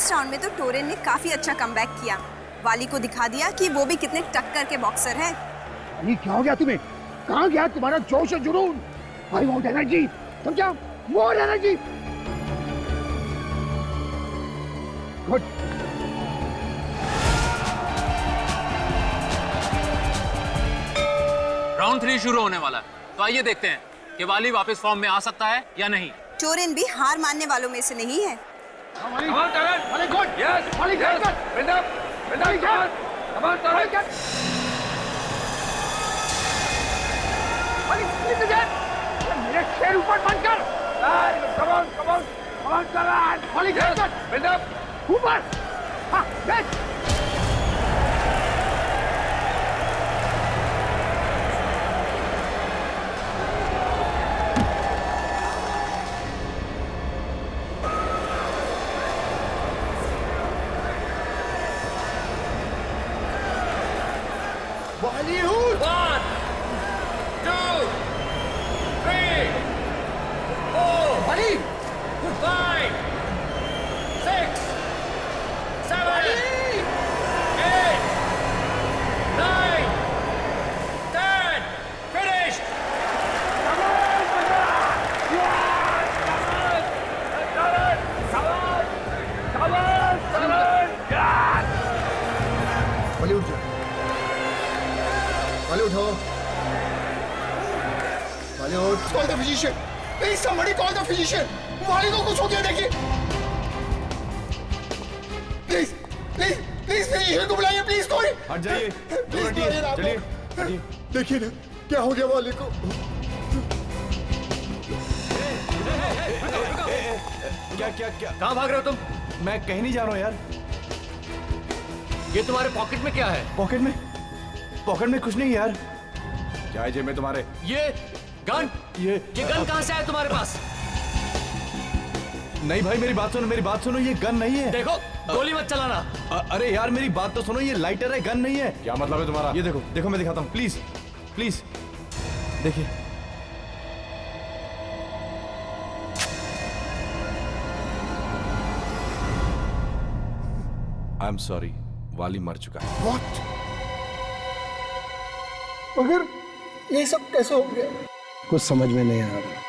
इस राउंड में तो टोरेन ने काफी अच्छा कमबैक किया। वाली को दिखा दिया कि वो भी कितने टक्कर के बॉक्सर हैं। ये क्या हो गया तुम्हें? कहाँ गया तुम्हारा जोश और जुनून? आई वांट एनर्जी, समझा? More energy. गुड। राउंड 3 शुरू होने वाला है, तो आइए देखते हैं कि वाली वापस फॉर्म में आ सकता है या नहीं। टोरेन भी हार मानने वालों में से नहीं है। मेरे शेर ऊपर बंद कर। ऊपर। हाँ, Bollywood! 1, 2, 3, 4, Bali! 5, 6, 7, 8, 9, 10. Finished! Bali उठ जा। Bali उठो। Bali उठ। Call the physician. Please somebody call the physician. Bali को कुछ हो गया देखिए। Please, please, please physician को बुलाइए प्लीज कोई। हट जाइए। चलिए, चलिए। देखिए ना क्या हो गया वाली को। क्या कहाँ भाग रहे हो तुम? मैं कहीं नहीं जा रहा हूँ यार। ये तुम्हारे पॉकेट में क्या है? पॉकेट में कुछ नहीं यार। क्या है जेब में तुम्हारे? ये गन ये गन कहाँ से आया तुम्हारे पास? नहीं भाई, मेरी बात सुनो, ये गन नहीं है। देखो, गोली मत चलाना। अरे यार मेरी बात तो सुनो, ये लाइटर है, गन नहीं है। क्या मतलब है तुम्हारा? ये देखो मैं दिखाता हूँ, प्लीज प्लीज देखिए। आई एम सॉरी, वाली मर चुका है। What? मगर ये सब कैसे हो गया? कुछ समझ में नहीं आ रहा।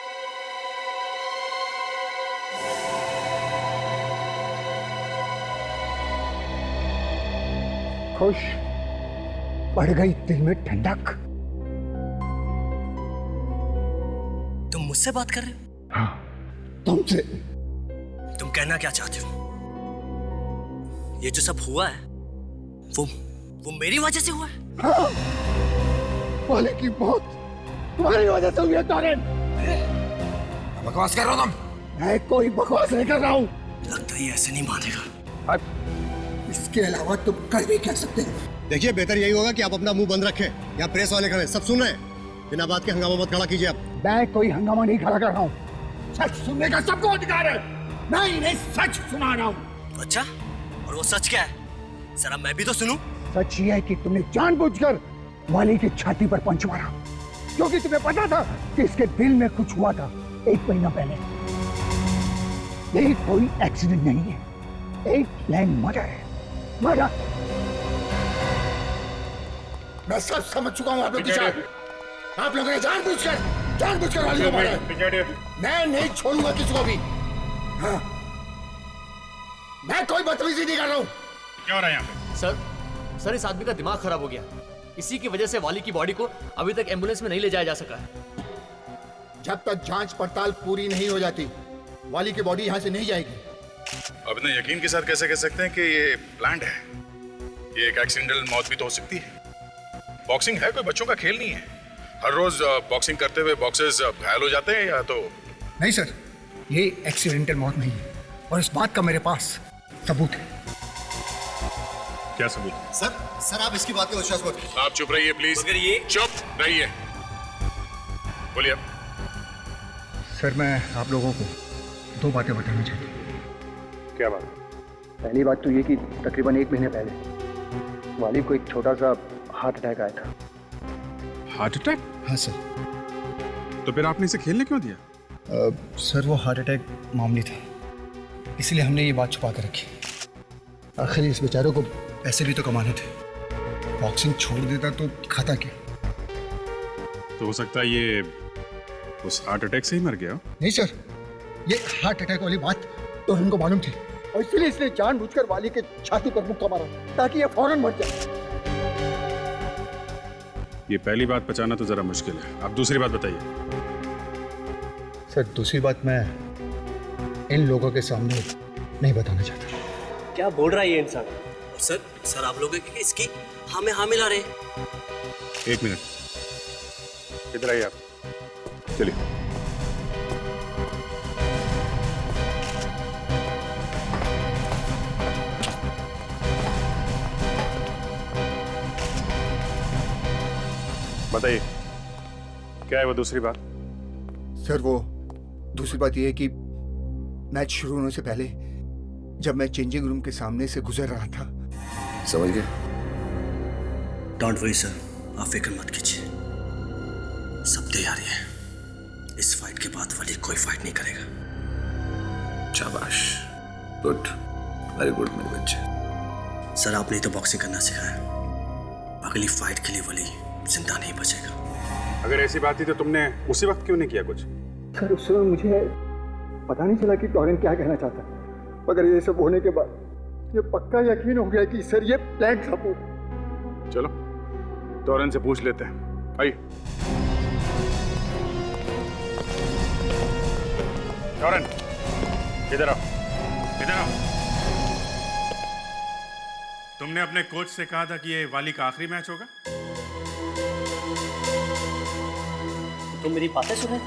खुश बढ़ गई दिल में ठंडक। तुम मुझसे बात कर रहे हो? हाँ, तुमसे। तुम कहना क्या चाहते हो? ये जो सब हुआ है वो मेरी वजह से हुआ है? हाँ, वाले की मौत तुम्हारी वजह से हुई है टोरेन। बकवास कर रहा हो तुम? मैं कोई बकवास नहीं कर रहा हूँ। लगता है ये ऐसे नहीं मानेगा। इसके अलावा तुम कर भी क्या सकते हो? देखिए, बेहतर यही होगा कि आप अपना मुंह बंद रखें। यहाँ प्रेस वाले खड़े, सब सुन रहे हैं। बिना बात के हंगामा मत खड़ा कीजिए आप। मैं कोई हंगामा नहीं खड़ा कर रहा हूँ। सच सुनने का सबको अधिकार है। मैं इन्हें सच सुना रहा हूँ। अच्छा, और वो सच क्या है? जरा मैं भी तो सुनूं। सच ये है कि तुमने जानबूझकर वाली की छाती पर पंच मारा, क्योंकि तुम्हें पता था कि इसके दिल में कुछ हुआ था 1 महीना पहले। ये कोई एक्सीडेंट नहीं है, एक प्लान मर्डर है। मर्डर। मैं सब समझ चुका हूँ आप लोग की चाल। आप लोगों ने जानबूझकर वाली को मारा है। मैं नहीं छोड़ूंगा किसी को भी। हाँ, मैं कोई बदतमीजी नहीं कर रहा हूँ। क्या हो रहा है यहाँ पे? सर इस आदमी का दिमाग खराब हो गया। इसी की वजह से वाली की बॉडी को अभी तक एम्बुलेंस में नहीं ले जाया जा सका है। जब तक जांच पड़ताल पूरी नहीं हो जाती, वाली की बॉडी यहाँ से नहीं जाएगी। अब इतने यकीन के साथ कैसे कह सकते हैं कि ये प्लान्ड है? ये एक एक्सीडेंटल मौत भी तो हो सकती है। बॉक्सिंग है कोई बच्चों का खेल नहीं है। हर रोज बॉक्सिंग करते हुए बॉक्सर्स घायल हो जाते हैं या तो। नहीं सर, ये एक्सीडेंटल मौत नहीं है और इस बात का मेरे पास सबूत है। क्या सबूत? सर आप इसकी बात का विश्वास मत कीजिए। आप चुप रहिए प्लीज। मगर ये चुप रहिए। बोलिए। सर मैं आप लोगों को 2 बातें बताना चाहता हूँ। क्या बात? पहली बात तो ये कि तकरीबन 1 महीने पहले वाली को एक छोटा सा हार्ट अटैक आया था। Heart attack? हाँ सर। तो फिर आपने इसे खेलने क्यों दिया? सर वो हार्ट अटैक मामूली था, इसलिए हमने ये बात छुपा कर रखी। आखिर इस बेचारे को पैसे भी तो कमाने थे। बॉक्सिंग छोड़ देता तो खाता क्या? तो हो सकता है ये उस हार्ट अटैक से ही मर गया हो। नहीं सर, ये हार्ट अटैक वाली बात तो हमको मालूम थी और इसलिए इसने जानबूझकर वाली के छाती पर मुक्का मारा ताकि ये फौरन मर जाए। ये पहली बात बचाना तो जरा मुश्किल है, आप दूसरी बात बताइए। सर दूसरी बात मैं इन लोगों के सामने नहीं बताना चाहता। क्या बोल रहा है ये इंसान? सर आप लोग इसकी हाँ में हाँ मिला रहे हैं। एक मिनट, इधर आइए आप, चलिए। बताइए क्या है वो दूसरी बात? सर वो दूसरी बात यह है कि मैच शुरू होने से पहले जब मैं चेंजिंग रूम के सामने से गुजर रहा था। समझ गए? डोंट वरी सर, आप फिक्र मत कीजिए, सब तैयारी है। इस फाइट के बाद वाली कोई फाइट नहीं करेगा। शाबाश, गुड, वेरी गुड मेरे बच्चे। सर आपने तो बॉक्सिंग करना सिखाया, अगली फाइट के लिए वली जिंदा नहीं बचेगा। अगर ऐसी बात थी तो तुमने उसी वक्त क्यों नहीं किया कुछ? सर उस समय मुझे पता नहीं चला कि टॉरेन क्या कहना चाहता, मगर ये सब होने के बाद ये पक्का यकीन हो गया कि सर ये प्लान था पूरा। चलो टॉरेन से पूछ लेते हैं, आइए। टॉरेन इधर आओ, इधर आओ। तुमने अपने कोच से कहा था कि ये वाली का आखिरी मैच होगा। तुम मेरी बातें सुन रहे?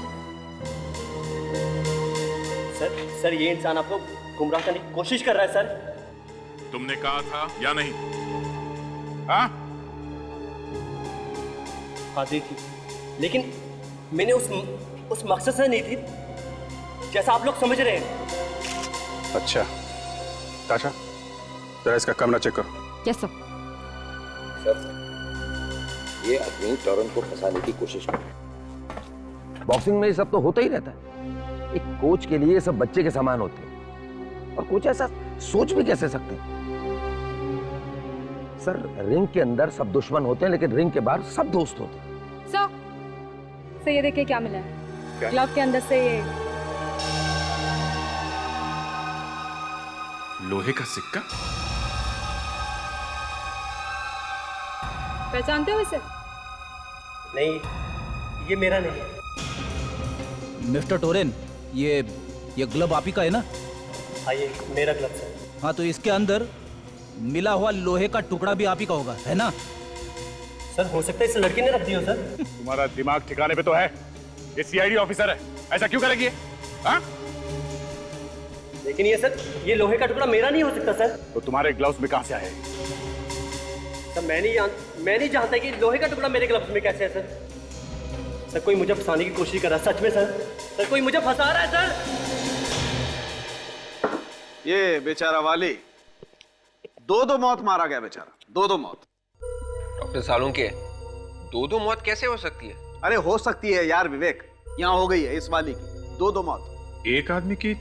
सर ये इंसान आपको गुमराह करने की कोशिश कर रहा है सर। तुमने कहा था या नहीं? हाँ दी थी, लेकिन मैंने उस मकसद से नहीं थी जैसा आप लोग समझ रहे हैं। अच्छा ताशा, जरा इसका कमरा चेक करो। Yes sir. ये आदमी टॉरेन को फंसाने की कोशिश कर रहा है। बॉक्सिंग में ये सब तो होता ही रहता है। एक कोच के लिए सब बच्चे के समान होते हैं और कोच ऐसा सोच भी कैसे सकते हैं? सर रिंग के अंदर सब दुश्मन होते हैं लेकिन रिंग के बाहर सब दोस्त होते हैं। सर ये देखिए क्या मिला है। ग्लव के अंदर से ये लोहे का सिक्का। पहचानते हो इसे? नहीं, ये मेरा नहीं है। मिस्टर टोरेन, ये ग्लव आप ही का है ना? हाँ ये मेरा ग्लव है। हाँ तो इसके अंदर मिला हुआ लोहे का टुकड़ा भी आप ही का होगा, है ना? सर हो सकता है इस लड़की ने रख दिया सर। तुम्हारा दिमाग ठिकाने पे तो है? ये सीआईडी ऑफिसर है, ऐसा क्यों करेगी? हाँ? लेकिन ये लोहे का टुकड़ा मेरा नहीं हो सकता सर। तो तुम्हारे ग्लव्स में कहां से आए? सर मैं नहीं जानता कि लोहे का टुकड़ा मेरे ग्लव्स में कैसे है सर। सर कोई मुझे फंसाने की कोशिश कर रहा है, सच में सर कोई मुझे फंसा रहा है सर। ये बेचारा वाली दो मौत मारा गया, बेचारा दो मौत। डॉक्टर सालुंके, दो मौत कैसे हो सकती है? अरे हो सकती है यार विवेक, यहाँ हो गई है इस वाली की दो मौत। एक आदमी की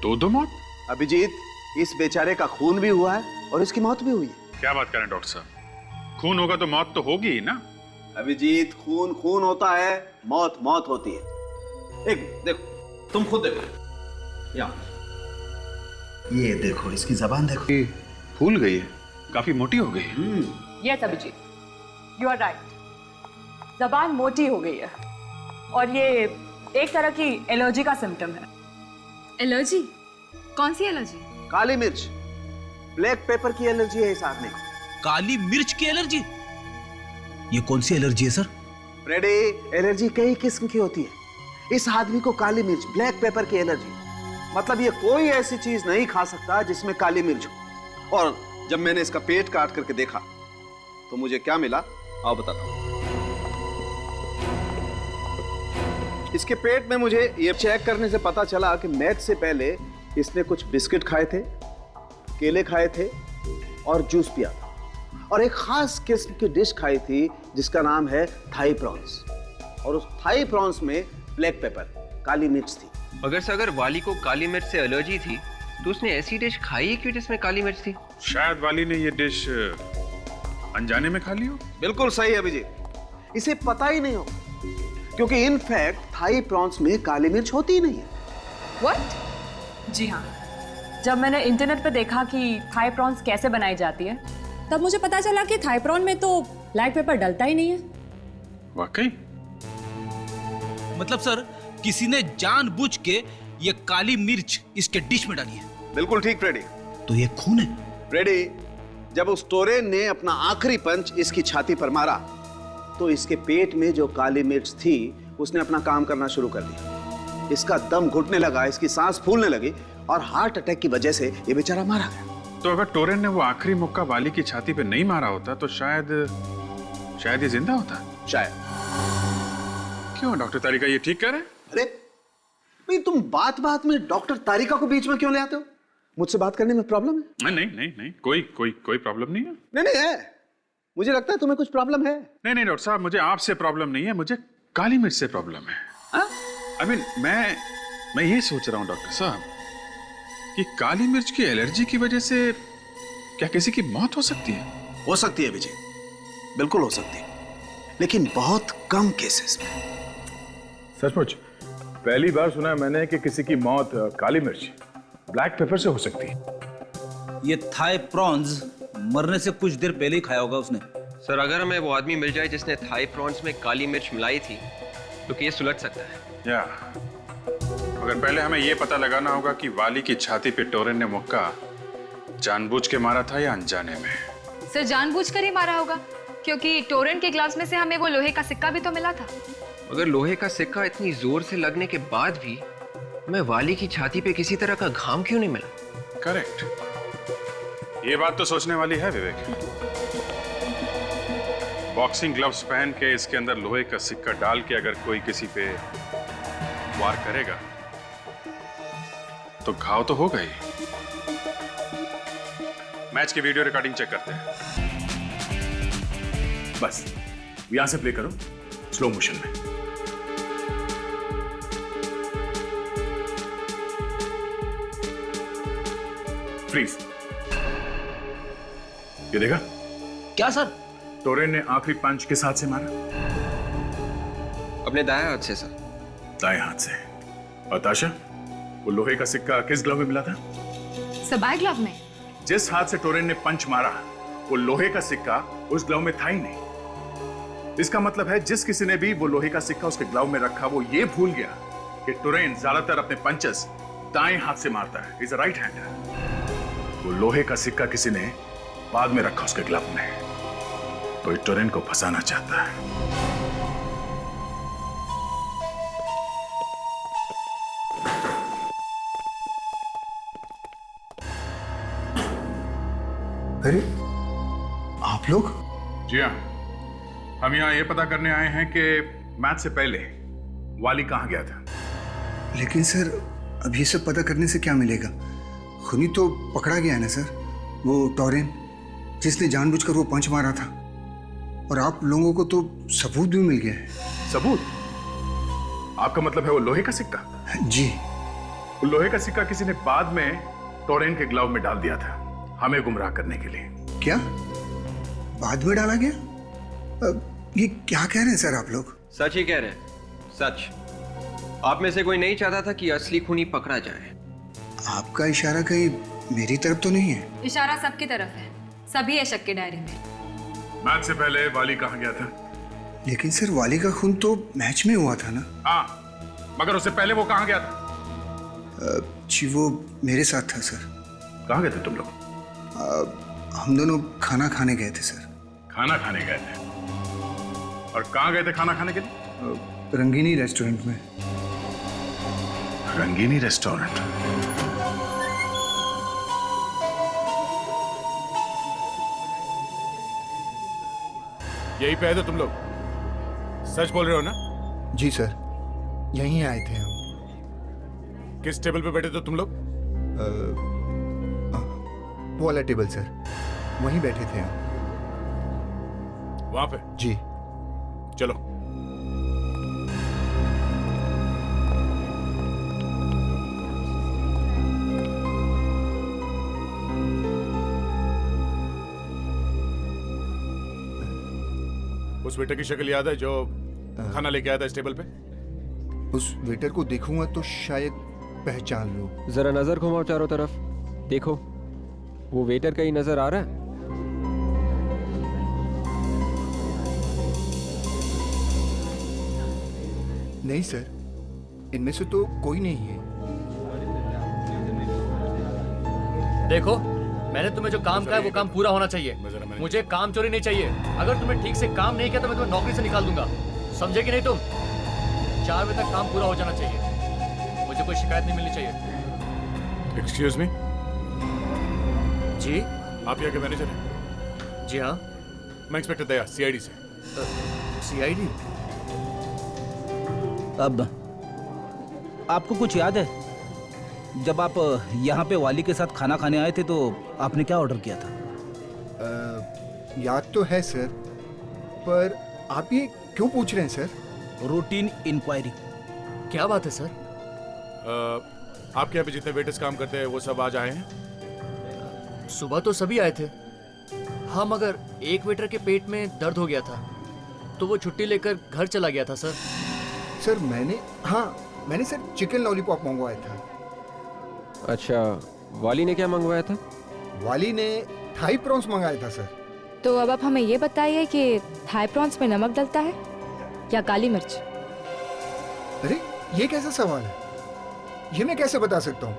दो मौत? अभिजीत, इस बेचारे का खून भी हुआ है और इसकी मौत भी हुई है। क्या बात करें डॉक्टर साहब, खून होगा तो मौत तो होगी ही ना? अभिजीत, खून होता है, मौत होती है। एक देखो, तुम खुद देखो, यहाँ ये देखो, इसकी जबान देखो, फूल गई है, काफी मोटी हो गई है। Yes Abhijit, you are right, जबान मोटी हो गई है और ये एक तरह की एलर्जी का सिम्टम है। एलर्जी? कौन सी एलर्जी? काली मिर्च, ब्लैक पेपर की एलर्जी है इस आदमी को। काली मिर्च की एलर्जी? ये कौन सी एलर्जी है सर? फ्रेडी, एलर्जी कई किस्म की होती है। इस आदमी को काली मिर्च, ब्लैक पेपर की एलर्जी, मतलब ये कोई ऐसी चीज नहीं खा सकता जिसमें काली मिर्च हो। और जब मैंने इसका पेट काट करके देखा तो मुझे क्या मिला आओ बताता हूं। इसके पेट में मुझे ये चेक करने से पता चला कि मैच से पहले इसने कुछ बिस्किट खाए थे, केले खाए थे और जूस पिया था, और एक खास किस्म की डिश खाई थी जिसका नाम है थाई प्रॉन्स, और उस थाई प्रॉन्स में ब्लैक पेपर, काली मिर्च थी। अगर वाली को काली मिर्च से एलर्जी थी तो उसने ऐसी डिश खाई है क्यों जिसमें काली मिर्च थी? शायद वाली ने ये डिश अनजाने में खा ली हो। बिल्कुल सही है अभिजीत, इसे पता ही नहीं हो, क्योंकि इनफैक्ट थाई प्रॉन्स में काली मिर्च होती ही नहीं है। व्हाट? जी हाँ, जब मैंने इंटरनेट पर देखा कि थाई प्रॉन्स कैसे बनाई जाती है, तब मुझे पता चला कि थाई प्रॉन में तो ब्लैक पेपर डलता ही नहीं है। वाकई? मतलब सर, किसी ने जानबूझ के ये काली मिर्च इसके डिश में डाली है। बिल्कुल ठीक फ्रेडी। तो ये खून है? फ्रेडी, जब उस टोरेन ने अपना आखिरी पंच इसकी छाती पर मारा तो इसके पेट में जो काली मिर्च थी उसने अपना काम करना शुरू कर दिया। इसका दम घुटने लगा, इसकी सांस फूलने लगी और हार्ट अटैक की वजह से ये बेचारा मारा गया। तो अगर टोरेन ने वो आखिरी मुक्का वाली की छाती पे नहीं मारा होता तो शायद ये जिंदा होता। शायद। क्यों डॉक्टर तारिका ये ठीक कह रहे हैं? अरे भाई, तुम बात बात में डॉक्टर तारिका को बीच में क्यों ले आते हो? मुझसे बात करने में प्रॉब्लम है? नहीं, कोई प्रॉब्लम नहीं है। नहीं है, मुझे लगता है तुम्हें कुछ प्रॉब्लम है। नहीं डॉक्टर साहब, मुझे आपसे प्रॉब्लम नहीं है, मुझे काली मिर्च से प्रॉब्लम है। आई मीन मैं ये सोच रहा हूँ डॉक्टर साहब कि काली मिर्च की एलर्जी की वजह से क्या किसी की मौत हो सकती है? हो सकती है विजय, बिल्कुल हो सकती है, लेकिन बहुत कम केसेस में। सचमुच पहली बार सुना है मैंने कि किसी की मौत काली मिर्च ब्लैक पेपर से हो सकती है। ये थाई प्रॉन्स मरने से कुछ देर पहले ही खाया होगा उसने। सर, अगर हमें वो आदमी मिल जाए जिसने थाई प्रॉन्स में काली मिर्च मिलाई थी तो केस सुलझ सकता है। या मगर पहले हमें यह पता लगाना होगा कि वाली की छाती पे टोरेन ने मुक्का जानबूझ के मारा था या अनजाने में। सर, जानबूझकर ही मारा होगा, क्योंकि टोरेन के ग्लव्स में से हमें वो लोहे का सिक्का भी तो मिला था। मगर लोहे का सिक्का इतनी जोर से लगने के बाद भी हमें वाली की छाती पे किसी तरह का घाम क्यों नहीं मिला? करेक्ट, ये बात तो सोचने वाली है विवेक। बॉक्सिंग ग्लव्स पहन के इसके अंदर लोहे का सिक्का डाल के अगर कोई किसी पे वार करेगा तो घाव तो होगा ही। मैच की वीडियो रिकॉर्डिंग चेक करते हैं। बस यहां से प्ले करो स्लो मोशन में। फ्रीज। ये देखा? क्या सर? टोरेन ने आखिरी पंच किस हाथ से मारा? अपने दाएं हाथ से सर। दाएं हाथ से। और ताशा, वो लोहे का सिक्का किस ग्लव में मिला था? सबाई ग्लव में। जिस हाथ से टोरेन ने पंच मारा वो लोहे का सिक्का उस ग्लव में था ही नहीं। इसका मतलब है जिस किसी ने भी वो लोहे का सिक्का उसके ग्लव में रखा वो ये भूल गया कि टोरेन ज्यादातर अपने पंचेस दाएं हाथ से मारता है, इज अ राइट हैंडर। वो लोहे का सिक्का किसी ने बाद में रखा उसके ग्लव में, तो ये टोरेन को फंसाना चाहता है। अरे आप लोग? जी हाँ, हम यहाँ ये पता करने आए हैं कि मैच से पहले वाली कहाँ गया था। लेकिन सर, अब ये सब पता करने से क्या मिलेगा? खूनी तो पकड़ा गया है ना सर, वो टोरेन जिसने जानबूझकर वो पंच मारा था, और आप लोगों को तो सबूत भी मिल गया है। सबूत? आपका मतलब है वो लोहे का सिक्का? जी। वो लोहे का सिक्का किसी ने बाद में टोरेन के ग्लव में डाल दिया था, हमें गुमराह करने के लिए। क्या बाद में डाला गया? ये क्या कह रहे हैं सर आप लोग? सच ही कह रहे हैं, सच। आप में से कोई नहीं चाहता था कि असली खूनी पकड़ा जाए। आपका इशारा कहीं मेरी तरफ तो नहीं है? इशारा सबकी तरफ है, सभी है शक के डायरी में। मैच से पहले वाली कहाँ गया था? लेकिन सर, वाली का खून तो मैच में हुआ था ना? हाँ, मगर उससे पहले वो कहाँ गया था? जी, वो मेरे साथ था सर। कहाँ गए थे तुम लोग? हम दोनों खाना खाने गए थे सर। खाना खाने गए थे? और कहाँ गए थे खाना खाने के लिए? रंगीनी रेस्टोरेंट में। रंगीनी रेस्टोरेंट? यही पे है तो तुम लोग सच बोल रहे हो ना? जी सर, यहीं आए थे हम। किस टेबल पे बैठे थे तुम लोग? वो वाला टेबल सर, वहीं बैठे थे हम। वहां पे? जी। चलो। उस वेटर की शक्ल याद है जो खाना लेके आया था इस टेबल पे? उस वेटर को देखूंगा तो शायद पहचान लूं। जरा नजर घुमाओ चारों तरफ, देखो वो वेटर कहीं नजर आ रहा है? नहीं सर, इनमें से तो कोई नहीं है। देखो, मैंने तुम्हें जो काम कहा है वो काम पूरा होना चाहिए। मुझे काम चोरी नहीं चाहिए। अगर तुमने ठीक से काम नहीं किया तो मैं तुम्हें नौकरी से निकाल दूंगा। समझे कि नहीं तुम? 4 बजे तक काम पूरा हो जाना चाहिए। मुझे कोई शिकायत नहीं मिलनी चाहिए। Excuse me. जी? आप यहाँ के मैनेजर हैं? जी हाँ। मैं इंस्पेक्टर दया, सीआईडी से। सीआईडी? अब आपको कुछ याद है? जब आप यहाँ पे वाली के साथ खाना खाने आए थे तो आपने क्या ऑर्डर किया था? याद तो है सर, पर आप ये क्यों पूछ रहे हैं सर? Routine inquiry. क्या बात है सर? आपके यहाँ पे जितने वेटर्स काम करते हैं वो सब आज आए हैं? सुबह तो सभी आए थे। हाँ, मगर एक वेटर के पेट में दर्द हो गया था तो वो छुट्टी लेकर घर चला गया था सर। सर मैंने सर चिकन लॉलीपॉप मंगवाया था। अच्छा, वाली ने क्या मंगवाया था? वाली ने थाई प्रॉन्स मंगाया था सर। तो अब आप हमें ये बताइए कि थाई प्रॉन्स में नमक डलता है या काली मिर्च? अरे ये कैसा सवाल है? ये मैं कैसे बता सकता हूँ?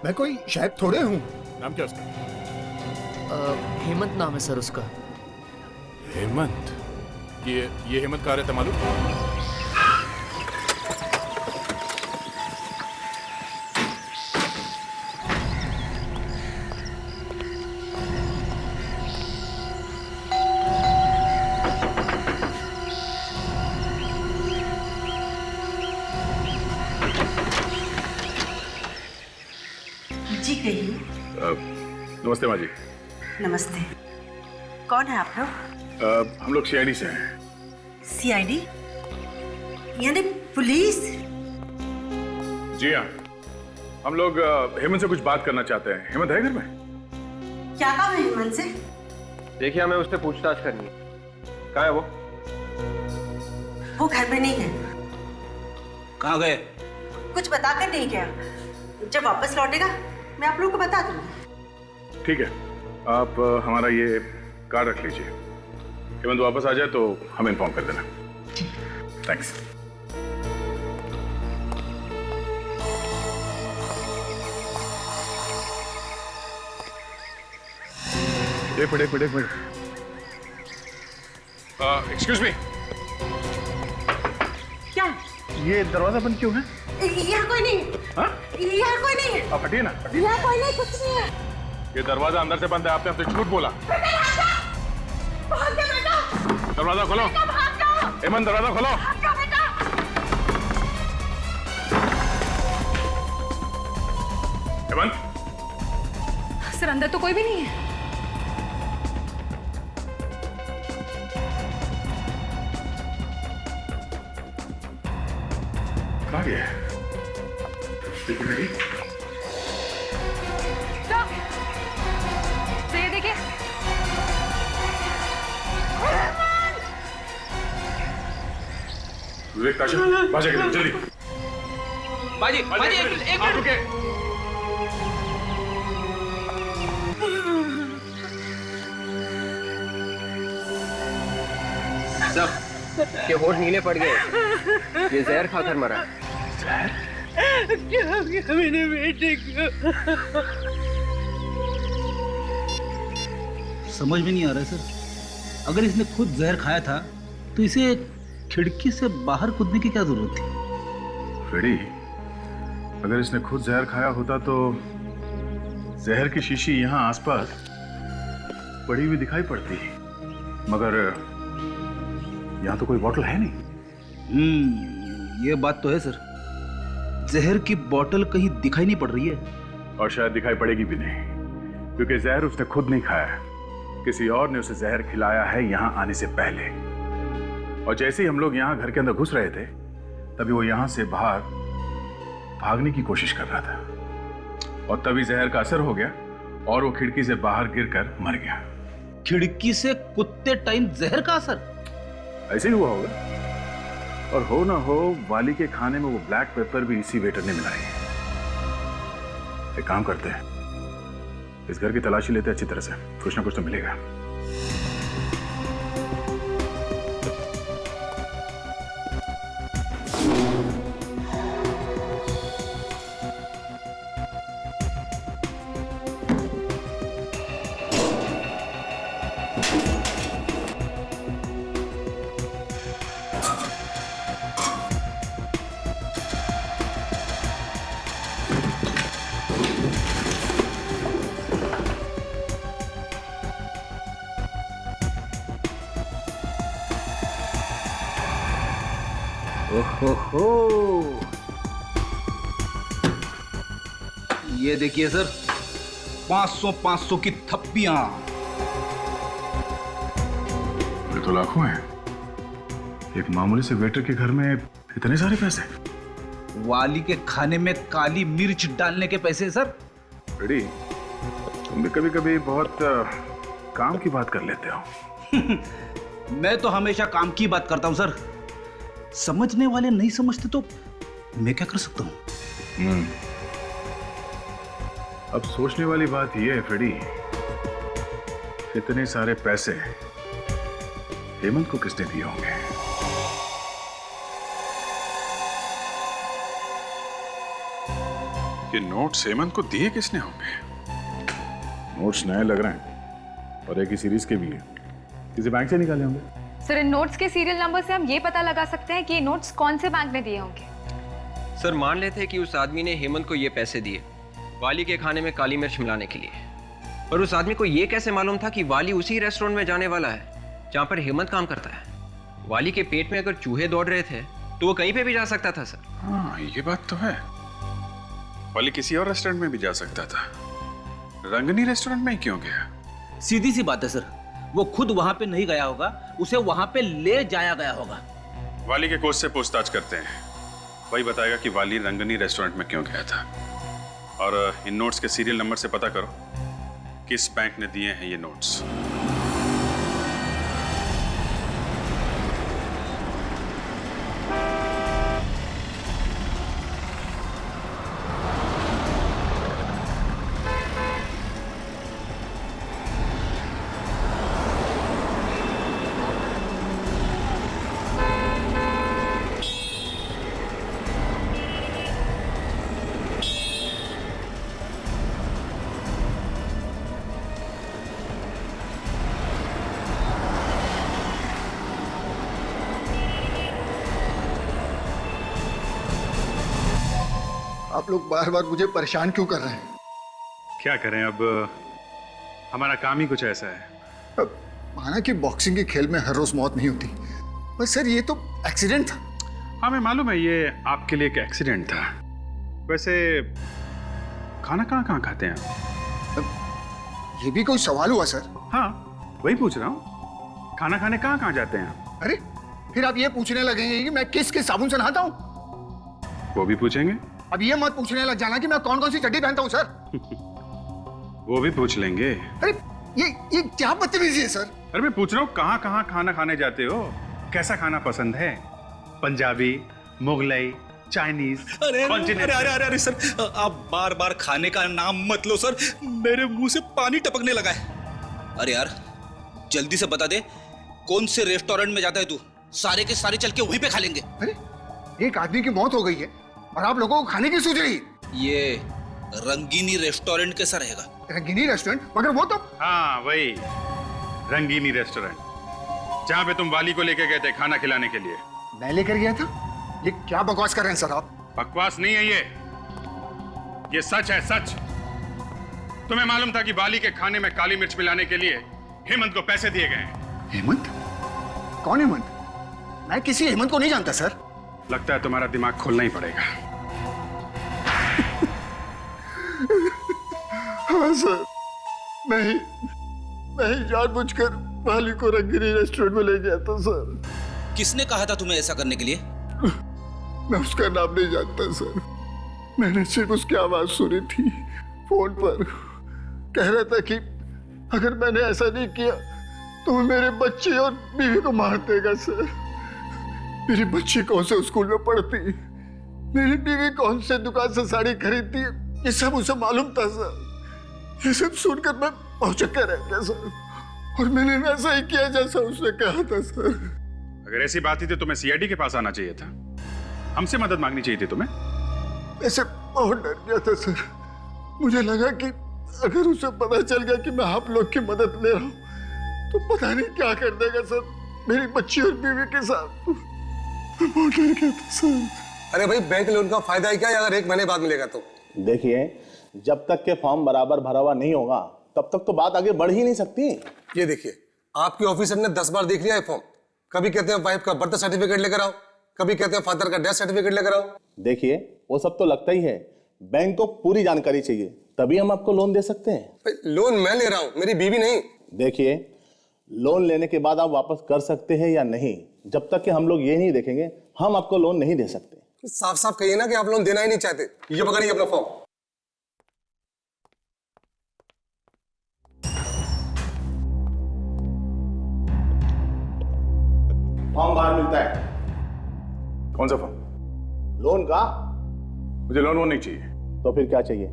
मैं कोई शेफ थोड़े हूँ। नाम क्या उसका? हेमंत नाम है सर उसका। हेमंत? ये हेमंत कहाँ रहता मालूम? जी कहिए। नमस्ते माँ जी। नमस्ते। कौन है आप लोग? हम लोग सीआईडी से हैं। सीआईडी यानी पुलिस? जी हाँ, हम लोग हेमंत से कुछ बात करना चाहते हैं। हेमंत है घर में? क्या काम है हेमंत से? देखिए, हमें उससे पूछताछ करनी है। कहाँ है वो? वो घर में नहीं है। कहाँ गए? कुछ बताकर नहीं गया। जब वापस लौटेगा मैं आप लोगों को बता दूंगी। ठीक है, आप हमारा ये कार्ड रख लीजिए। हेमंत वापस आ जाए तो हमें इन्फॉर्म कर देना। थैंक्स। एक मिनट। Excuse me. क्या? ये दरवाजा बंद क्यों है? यहाँ कोई नहीं है। हाँ? यहाँ कोई नहीं है। आप हटिए ना। यहाँ कोई नहीं, कुछ नहीं है। ये दरवाजा अंदर से बंद है, आपने हमसे झूठ बोला। भाग जा बेटा। दरवाजा खोलो। भाग जाओ। हेमंत, दरवाजा खोलो। भाग जाओ बेटा। हेमंत। सर अंदर तो कोई भी नहीं है। कहाँ गया है? सिक्योरिटी? तो ये देखिए। विवेक, ताशा, बाजा किधर? जल्दी। बाजी, एक आप रुके। सब के होठ नीले पड़ गए। ये जहर खाकर मरा। जहर? क्या हो गया मेरे बेटे को? समझ में नहीं आ रहा है सर। अगर इसने खुद जहर खाया था तो इसे खिड़की से बाहर कूदने की क्या जरूरत थी? फ्रेडी, अगर इसने खुद जहर खाया होता तो जहर की शीशी यहाँ आसपास पड़ी हुई दिखाई पड़ती, मगर यहाँ तो कोई बोतल है नहीं। ये बात तो है सर। जहर की बोतल कहीं दिखाई नहीं पड़ रही है। और शायद दिखाई पड़ेगी भी नहीं, क्योंकि जहर उसने खुद नहीं खाया, किसी और ने उसे जहर खिलाया है यहाँ आने से पहले। और जैसे ही हम लोग यहाँ घर के अंदर घुस रहे थे, तभी वो यहाँ से बाहर भागने की कोशिश कर रहा था, और तभी जहर का असर हो गया और वो खिड़की से बाहर गिरकर मर गया। खिड़की से कुत्ते टाइम जहर का असर? ऐसे ही हुआ होगा। और हो ना हो वाली के खाने में वो ब्लैक पेपर भी इसी वेटर ने मिलाई है। एक काम करते हैं, इस घर की तलाशी लेते हैं अच्छी तरह से, कुछ ना कुछ तो मिलेगा। ओहो, ये देखिए सर, 500 की थप्पियां। ये तो लाखों हैं। एक मामूली से वेटर के घर में इतने सारे पैसे। वाली के खाने में काली मिर्च डालने के पैसे सर। रेडी, तुम भी कभी कभी बहुत काम की बात कर लेते हो। मैं तो हमेशा काम की बात करता हूं सर। समझने वाले नहीं समझते तो मैं क्या कर सकता हूं? अब सोचने वाली बात यह है फ्रेडी, इतने सारे पैसे हेमंत को किसने दिए होंगे? ये नोट्स हेमंत को दिए किसने होंगे? नोट्स नए लग रहे हैं और एक ही सीरीज के भी है, किसी बैंक से निकाले होंगे। सर, इन नोट्स के सीरियल नंबर से हम ये पता लगा सकते हैं कि ये नोट्स कौन से बैंक ने दिए होंगे। सर, मान लेते हैं कि उस आदमी ने हेमंत को ये पैसे दिए वाली के खाने में काली मिर्च मिलाने के लिए, पर उस आदमी को ये कैसे मालूम था कि वाली उसी रेस्टोरेंट में जाने वाला है जहाँ पर हेमंत काम करता है? वाली के पेट में अगर चूहे दौड़ रहे थे तो वो कहीं पे भी जा सकता था सर। हाँ, ये बात तो है। वाली किसी और रेस्टोरेंट में भी जा सकता था, रंगनी रेस्टोरेंट में ही क्यों गया? सीधी सी बात है सर, वो खुद वहां पे नहीं गया होगा, उसे वहां पे ले जाया गया होगा। वाली के कोच से पूछताछ करते हैं, वही बताएगा कि वाली रंगनी रेस्टोरेंट में क्यों गया था। और इन नोट्स के सीरियल नंबर से पता करो किस बैंक ने दिए हैं ये नोट्स। आप लोग बार बार मुझे परेशान क्यों कर रहे हैं? क्या करें, अब हमारा काम ही कुछ ऐसा है। माना कि बॉक्सिंग के खेल में हर रोज मौत नहीं होती, पर सर ये तो एक्सीडेंट था। हाँ, मैं मालूम है ये आपके लिए एक एक्सीडेंट था। वैसे खाना कहाँ खाते हैं आप? ये भी कोई सवाल हुआ सर? हाँ, वही पूछ रहा हूँ, खाना खाने कहाँ जाते हैं आप? अरे फिर आप ये पूछने लगेंगे कि मैं किस साबुन से नहाता हूँ? वो भी पूछेंगे। अब ये मत पूछने लग जाना कि मैं कौन कौन सी चड्डी पहनता हूँ सर। वो भी पूछ लेंगे। अरे ये क्या बदतमीजी है सर? अरे मैं पूछ रहा हूँ कहाँ खाना खाने जाते हो, कैसा खाना पसंद है? पंजाबी, मुगलई, चाइनीज? अरे सर, आप बार बार खाने का नाम मत लो सर, मेरे मुंह से पानी टपकने लगा है। अरे यार जल्दी से बता दे, कौन से रेस्टोरेंट में जाता है तू? सारे के सारे चल के वहीं पे खा लेंगे। अरे एक आदमी की मौत हो गई है और आप लोगों को खाने की सूझ रही है? ये रंगीनी रेस्टोरेंट कैसा रहेगा? रंगीनी रेस्टोरेंट? मगर वो तो हाँ वही रंगीनी रेस्टोरेंट जहाँ पे तुम वाली को लेके गए थे खाना खिलाने के लिए। मैं लेकर गया था? ये क्या बकवास कर रहे हैं सर आप? बकवास नहीं है ये सच है, सच। तुम्हें मालूम था कि वाली के खाने में काली मिर्च मिलाने के लिए हेमंत को पैसे दिए गए हैं। हेमंत? कौन हेमंत? मैं किसी हेमंत को नहीं जानता सर। लगता है तुम्हारा दिमाग खोलना ही पड़ेगा। हाँ सर, मैं ही जानबूझकर वाली को रंगीनी रेस्टोरेंट में ले गया था सर। किसने कहा था तुम्हें ऐसा करने के लिए? मैं उसका नाम नहीं जानता सर, मैंने सिर्फ उसकी आवाज सुनी थी फोन पर। कह रहा था कि अगर मैंने ऐसा नहीं किया तुम मेरे बच्चे और बीवी को मार देगा सर। मेरी बच्ची कौन से स्कूल में पढ़ती, मेरी बीवी कौन से दुकान से साड़ी खरीदती है, ये सब उसे मालूम था सर। ये सब सुनकर मैं भौचक्का रह गया सर, और मैंने वैसा ही किया जैसा उसने कहा था सर। अगर ऐसी बात थी तो तुम्हें सीआईडी के पास आना चाहिए था, हमसे मदद मांगनी चाहिए थी तुम्हें। ऐसे बहुत डर गया था सर। मुझे लगा कि अगर उसे पता चल गया कि मैं आप लोग की मदद ले रहा हूँ तो पता नहीं क्या कर देगा सर मेरी बच्ची और बीवी के साथ। मैं बहुत डर गया था सर। अरे भाई, बैंक लोन का फायदा है क्या अगर 1 महीने बाद मिलेगा तो? देखिए, जब तक के फॉर्म बराबर भरा हुआ नहीं होगा तब तक तो बात आगे बढ़ ही नहीं सकती। ये देखिए, आपके ऑफिसर ने 10 बार देख लिया है फॉर्म। कभी कहते हैं वाइफ का बर्थ सर्टिफिकेट लेकर आओ, कभी कहते हैं फादर का डेथ सर्टिफिकेट लेकर आओ। देखिए, वो सब तो लगता ही है, बैंक को पूरी जानकारी चाहिए, तभी हम आपको लोन दे सकते हैं। लोन मैं ले रहा हूँ, मेरी बीवी नहीं। देखिए, लोन लेने के बाद आप वापस कर सकते हैं या नहीं, जब तक कि हम लोग ये नहीं देखेंगे हम आपको लोन नहीं दे सकते। साफ साफ कहिए ना कि आप लोन देना ही नहीं चाहते। ये पकड़िए अपना फॉर्म। फॉर्म बाहर मिलता है। कौन सा फॉर्म? लोन का। मुझे लोन वोन नहीं चाहिए। तो फिर क्या चाहिए?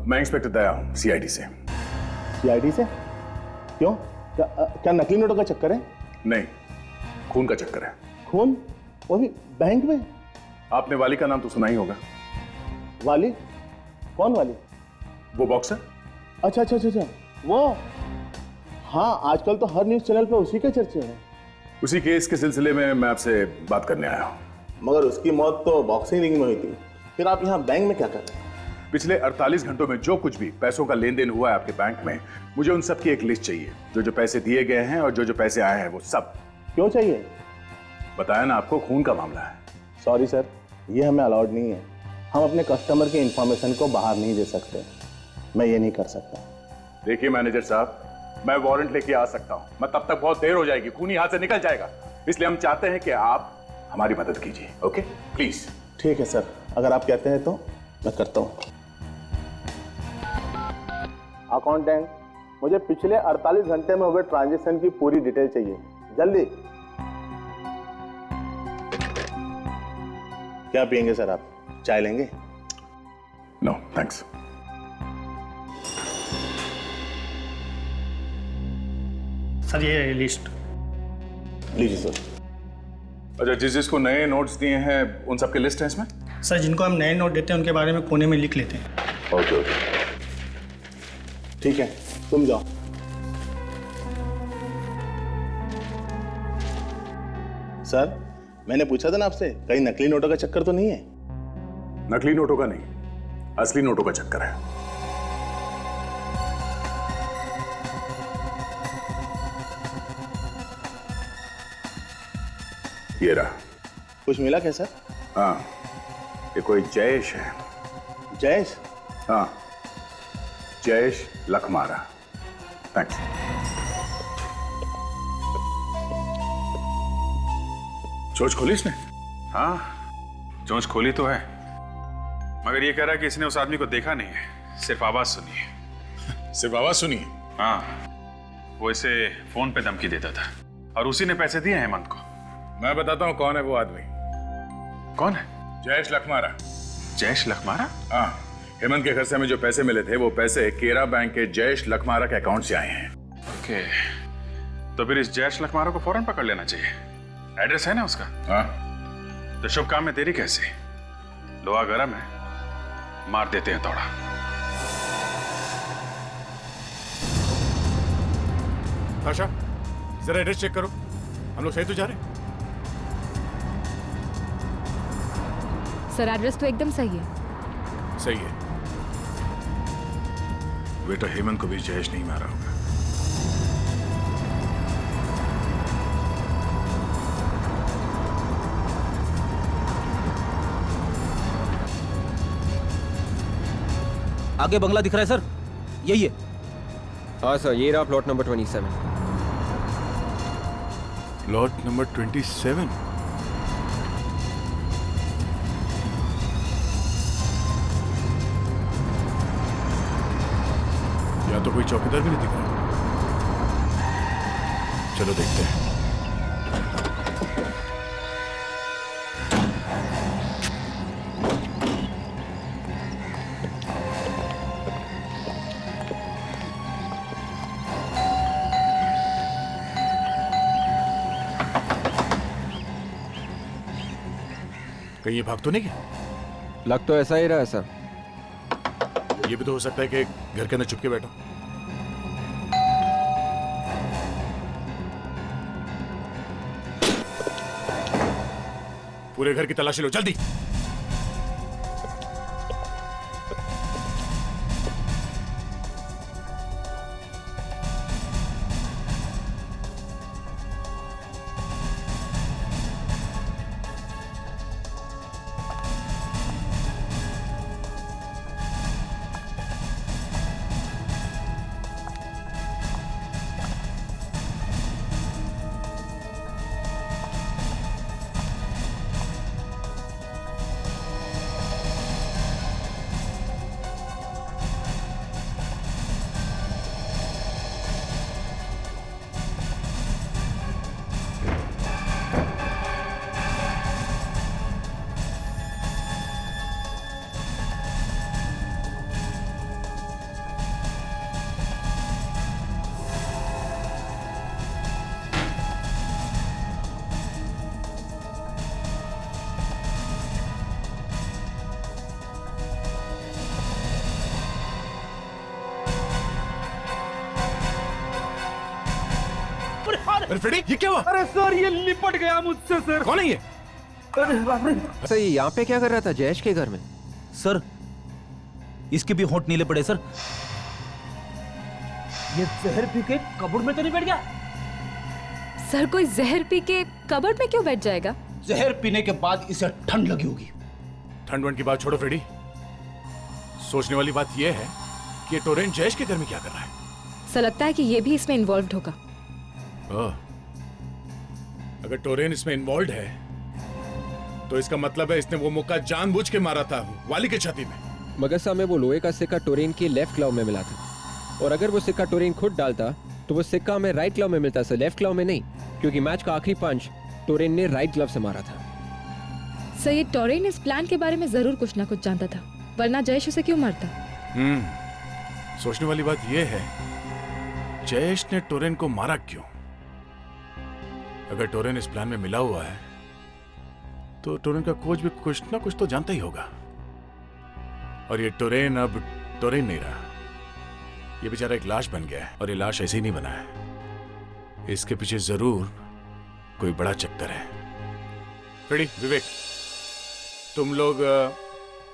मैं इंस्पेक्टर दया हूँ, सीआईडी से। सीआईडी से? क्यों? क्या नकली नोटों का चक्कर है? नहीं, खून का चक्कर है। खून? वो भी बैंक में? आपने वाली का नाम तो सुना ही होगा। वाली? कौन वाली? वो बॉक्सर। अच्छा अच्छा अच्छा, वो। हाँ, आजकल तो हर न्यूज चैनल पे उसी के चर्चे हैं। उसी केस के सिलसिले में मैं आपसे बात करने आया हूँ। मगर उसकी मौत तो बॉक्सिंग रिंग में हुई थी, फिर आप यहाँ बैंक में क्या कर रहे हैं? पिछले 48 घंटों में जो कुछ भी पैसों का लेन देन हुआ है आपके बैंक में, मुझे उन सब की एक लिस्ट चाहिए। जो पैसे दिए गए हैं और जो पैसे आए हैं वो सब। क्यों चाहिए? बताया ना आपको, खून का मामला है। सॉरी सर, ये हमें अलाउड नहीं है। हम अपने कस्टमर की इंफॉर्मेशन को बाहर नहीं दे सकते। मैं ये नहीं कर सकता। देखिए मैनेजर साहब, मैं वारंट लेके आ सकता हूँ, मैं तब तक बहुत देर हो जाएगी, खूनी हाथ से निकल जाएगा। इसलिए हम चाहते हैं कि आप हमारी मदद कीजिए। Okay, please. ठीक है सर, अगर आप कहते हैं तो मैं करता हूँ। अकाउंटेंट, मुझे पिछले 48 घंटे में हुए ट्रांजैक्शन की पूरी डिटेल चाहिए, जल्दी। क्या पियेंगे सर आप? चाय लेंगे? No thanks. सर ये लिस्ट लीजिए सर। अच्छा, जिसको नए नोट्स दिए हैं उन सबके लिस्ट है इसमें? सर, जिनको हम नए नोट देते हैं उनके बारे में कोने में लिख लेते हैं। ओके ओके, ठीक है, तुम जाओ। सर, मैंने पूछा था ना आपसे, कहीं नकली नोटों का चक्कर तो नहीं है? नकली नोटों का नहीं, असली नोटों का चक्कर है। ये रहा। कुछ मिला क्या सर? हाँ, ये कोई जयेश है। जयेश? हाँ, जयेश लखमारा। थैंक्स। चोंच खोली इसने? हाँ, चोंच खोली तो है, मगर ये कह रहा है कि इसने उस आदमी को देखा नहीं है, सिर्फ आवाज सुनी है। सिर्फ आवाज सुनी है? हाँ, वो इसे फोन पे धमकी देता था और उसी ने पैसे दिए हेमंत को। मैं बताता हूँ कौन है वो आदमी। कौन है? जयेश लखमारा। जयेश लखमारा? हाँ, हेमंत के घर से हमें जो पैसे मिले थे वो पैसे केरा बैंक के जयेश लखमारा के अकाउंट से आए हैं। ओके, तो फिर इस जयेश लखमारा को फौरन पकड़ लेना चाहिए। एड्रेस है ना उसका? हाँ। तो शुभ काम में देरी कैसे? लोहा गरम है, मार देते हैं थोड़ा। आशा, जरा एड्रेस चेक करो, हम लोग सही तो जा रहे हैं? सर, एड्रेस तो एकदम सही है। सही है। बेटा, हेमंत को भी जयेश नहीं मारा होगा। आगे बंगला दिख रहा है सर, यही है। हाँ सर, ये रहा प्लॉट नंबर 27। Plot number 27? या तो कोई चौकीदार भी नहीं दिख रहा। चलो देखते हैं। कहीं ये भाग तो नहीं गया? लग तो ऐसा ही रहा है सर। ये भी तो हो सकता है कि घर के अंदर चुप के बैठो। पूरे घर की तलाशी लो जल्दी। अरे फ्रेडी, ये क्या हुआ? अरे सर, ये लिपट गया मुझसे सर। कौन है ये? अरे बाप रे। सर ये यहाँ पे क्या कर रहा था जयेश के घर में? सर इसके भी होंठ नीले पड़े सर। ये जहर पी के कबर्ड में तो नहीं बैठ गया? सर कोई जहर पी के कबर्ड में क्यों बैठ जाएगा? जहर पीने के बाद इसे ठंड लगी होगी। ठंड वंड की बात छोड़ो फ्रेडी, सोचने वाली बात यह है कि ये टोरेन जयेश के घर में क्या कर रहा है? सर लगता है कि ये भी इसमें इन्वॉल्व होगा। अगर टोरेन इसमें इन्वॉल्व है तो इसका मतलब है इसने वो मुक्का जानबूझ के मारा था वाली की छाती में। मगर साहब में वो लोहे का सिक्का टोरेन के लेफ्ट क्लाव में मिला था, और अगर वो सिक्का टोरेन खुद डालता तो वो सिक्का हमें राइट क्लाव में मिलता सर, लेफ्ट क्लाव में नहीं, क्योंकि मैच का आखिरी पंच टोरेन ने राइट ग्लव से मारा था। सर ये टोरेन इस प्लान के बारे में जरूर कुछ ना कुछ जानता था, वरना जयेश उसे क्यों मारता? सोचने वाली बात यह है जयेश ने टोरेन को मारा क्यों? अगर टोरेन इस प्लान में मिला हुआ है तो टोरेन का कोच भी कुछ ना कुछ तो जानता ही होगा, और ये टोरेन अब टोरेन नहीं रहा, ये बेचारा एक लाश बन गया है, और ये लाश ऐसे ही नहीं बना है, इसके पीछे जरूर कोई बड़ा चक्कर है। फ्रेडी, विवेक, तुम लोग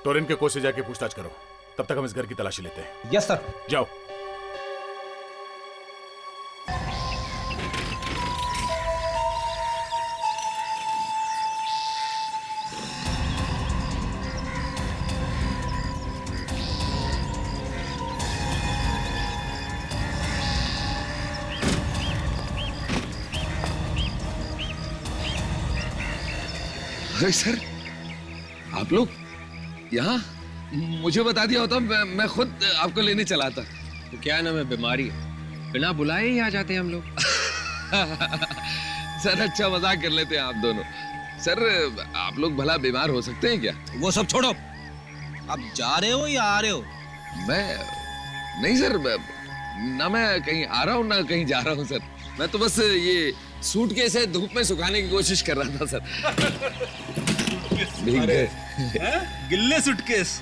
टोरेन के कोच से जाके पूछताछ करो, तब तक हम इस घर की तलाशी लेते हैं। Yes sir. जाओ। अरे सर, आप लोग यहाँ? मुझे बता दिया होता मैं खुद आपको लेने चला था। तो क्या नाम है, बीमारी है, बिना बुलाए ही आ जाते हैं हम लोग। सर अच्छा मजाक कर लेते हैं आप दोनों। सर आप लोग भला बीमार हो सकते हैं क्या? वो सब छोड़ो, आप जा रहे हो या आ रहे हो? मैं नहीं सर, ना मैं कहीं आ रहा हूँ ना कहीं जा रहा हूँ सर, मैं तो बस ये सूटकेस है धूप में सुखाने की कोशिश कर रहा था सर। गिल्ले सूटकेस?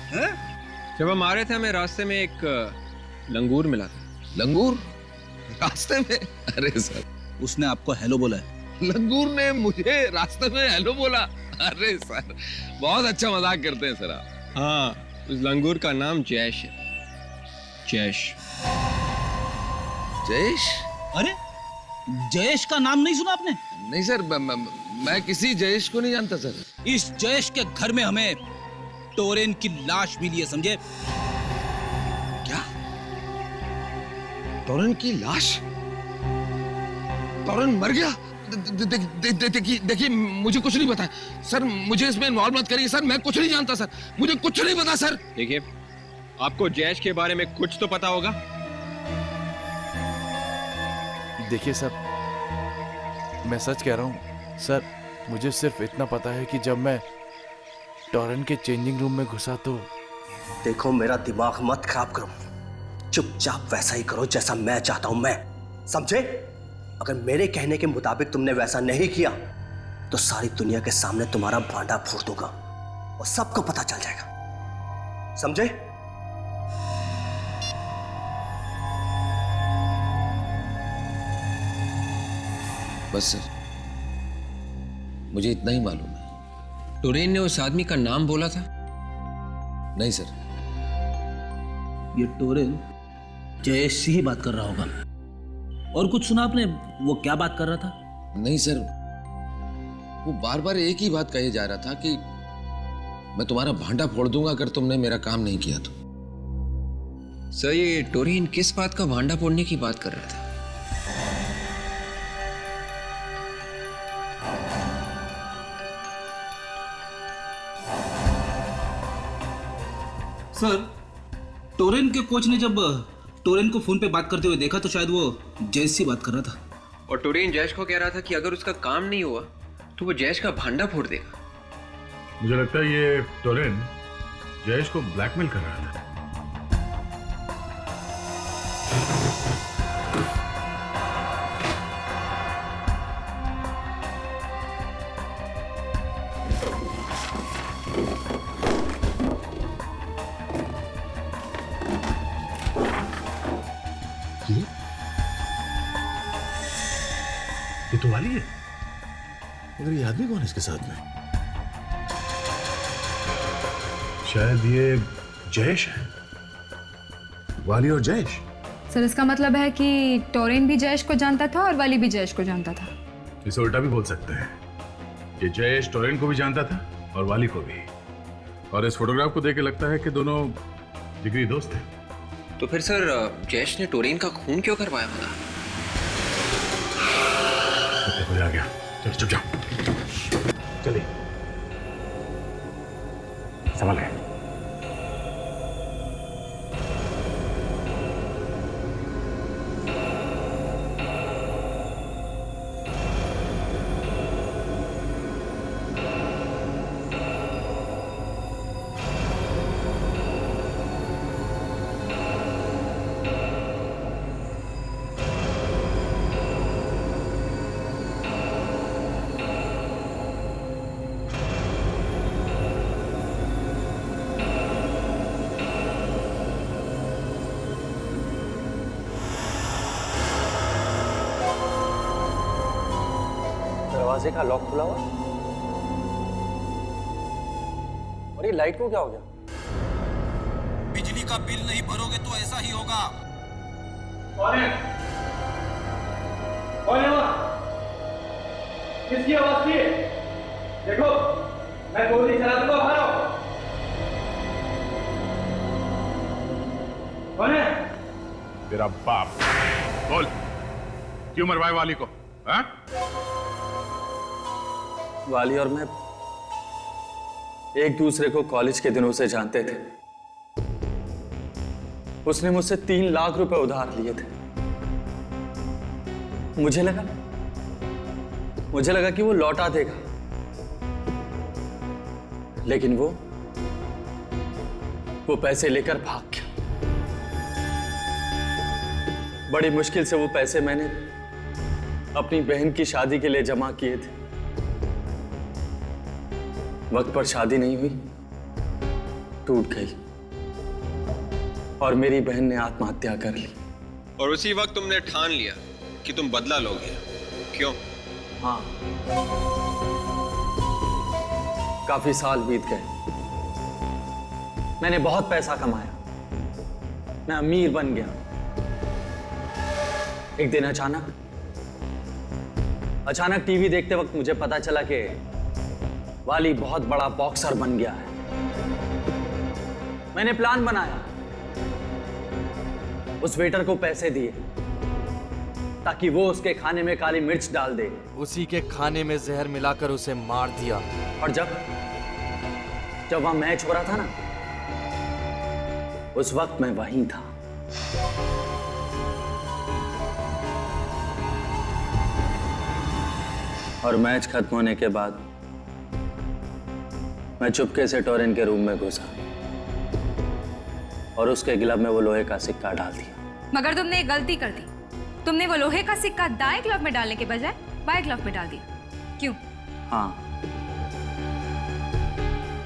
जब हम आ रहे थे हमें रास्ते में एक लंगूर मिला था। लंगूर रास्ते में? अरे सर, उसने आपको हेलो बोला है? लंगूर ने मुझे रास्ते में हेलो बोला? अरे सर बहुत अच्छा मजाक करते हैं सर आप। हाँ, उस लंगूर का नाम जयेश है। जयेश। जयेश? अरे जयेश का नाम नहीं सुना आपने? नहीं सर, मैं किसी जयेश को नहीं जानता सर। इस जयेश के घर में हमें टोरेन की लाश मिली है, समझे? क्या? टोरेन की लाश? टोरेन मर गया? देखिए मुझे कुछ नहीं पता सर, मुझे इसमें इन्वॉल्व मत करिए सर, मैं कुछ नहीं जानता सर, मुझे कुछ नहीं पता सर। देखिए आपको जयेश के बारे में कुछ तो पता होगा। देखिए साहब, मैं सच कह रहा हूँ सर, मुझे सिर्फ इतना पता है कि जब मैं टॉरेन के चेंजिंग रूम में घुसा तो। देखो मेरा दिमाग मत खराब करो, चुपचाप वैसा ही करो जैसा मैं चाहता हूं, मैं समझे? अगर मेरे कहने के मुताबिक तुमने वैसा नहीं किया तो सारी दुनिया के सामने तुम्हारा भांडा फोड़ दूंगा और सबको पता चल जाएगा, समझे? बस सर, मुझे इतना ही मालूम है। टोरेन ने उस आदमी का नाम बोला था? नहीं सर। ये टोरेन जयेश से ही बात कर रहा होगा। और कुछ सुना आपने? वो क्या बात कर रहा था? नहीं सर, वो बार बार एक ही बात कहे जा रहा था कि मैं तुम्हारा भांडा फोड़ दूंगा अगर तुमने मेरा काम नहीं किया तो। सर, ये टोरेन किस बात का भांडा फोड़ने की बात कर रहा था? सर, टोरेन के कोच ने जब टोरेन को फोन पे बात करते हुए देखा तो शायद वो जयेश से बात कर रहा था। और टोरेन जयेश को कह रहा था कि अगर उसका काम नहीं हुआ तो वो जयेश का भांडा फोड़ देगा। मुझे लगता है ये टोरेन जयेश को ब्लैकमेल कर रहा था। ये तो वाली है, मगर ये आदमी कौन है इसके साथ में? शायद ये जयेश है। वाली और जयेश। सर, इसका मतलब है कि टोरेन भी जयेश को जानता था और वाली भी जयेश को जानता था। इसे उल्टा भी बोल सकते हैं कि जयेश टोरेन को भी जानता था और वाली को भी। और इस फोटोग्राफ को देख के लगता है कि दोनों जिगरी दोस्त हैं। तो फिर सर, जयेश ने टोरेन का खून क्यों करवाया होगा? हो जा गया, चलो चुप जाओ, चलिए संभल गए। दरवाजे का लॉक खुला हुआ और ये लाइट को क्या हो गया? बिजली का बिल नहीं भरोगे तो ऐसा ही होगा। कौन है? कौन है वहाँ? किसकी आवाज थी? देखो, मैं गोली चला दूंगा, बाहर आओ। कौन है? तेरा बाप। बोल, क्यों मरवाए वाली को? हाँ? वाली और मैं एक दूसरे को कॉलेज के दिनों से जानते थे। उसने मुझसे 3 लाख रुपए उधार लिए थे। मुझे लगा कि वो लौटा देगा, लेकिन वो पैसे लेकर भाग गया। बड़ी मुश्किल से वो पैसे मैंने अपनी बहन की शादी के लिए जमा किए थे। वक्त पर शादी नहीं हुई, टूट गई और मेरी बहन ने आत्महत्या कर ली। और उसी वक्त तुमने ठान लिया कि तुम बदला लोगे, क्यों? हाँ, काफी साल बीत गए, मैंने बहुत पैसा कमाया, मैं अमीर बन गया। एक दिन अचानक टीवी देखते वक्त मुझे पता चला कि वाली बहुत बड़ा बॉक्सर बन गया है। मैंने प्लान बनाया, उस वेटर को पैसे दिए ताकि वो उसके खाने में काली मिर्च डाल दे। उसी के खाने में जहर मिलाकर उसे मार दिया। और जब वहां मैच हो रहा था ना, उस वक्त मैं वहीं था। और मैच खत्म होने के बाद मैं चुपके से टोरेन के रूम में घुसा और उसके ग्लव में वो लोहे का सिक्का डाल दिया। मगर तुमने एक गलती कर दी। तुमने वो लोहे का सिक्का दाएं ग्लव में डालने के बजाय बाएं ग्लव में डाल दिया। क्यों? हाँ,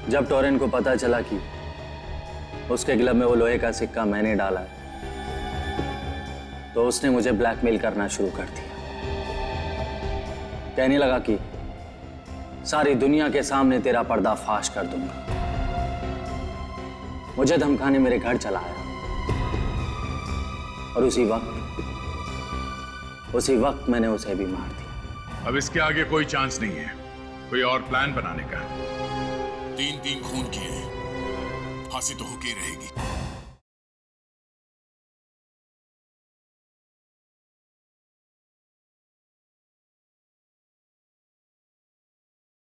जब टोरेन को पता चला कि उसके ग्लव में वो लोहे का सिक्का मैंने डाला है, तो उसने मुझे ब्लैकमेल करना शुरू कर दिया। कहने लगा कि सारी दुनिया के सामने तेरा पर्दाफाश कर दूंगा। मुझे धमकाने मेरे घर चला आया और उसी वक्त मैंने उसे भी मार दिया। अब इसके आगे कोई चांस नहीं है कोई और प्लान बनाने का। 3 खून किए हैं, फांसी तो होके रहेगी।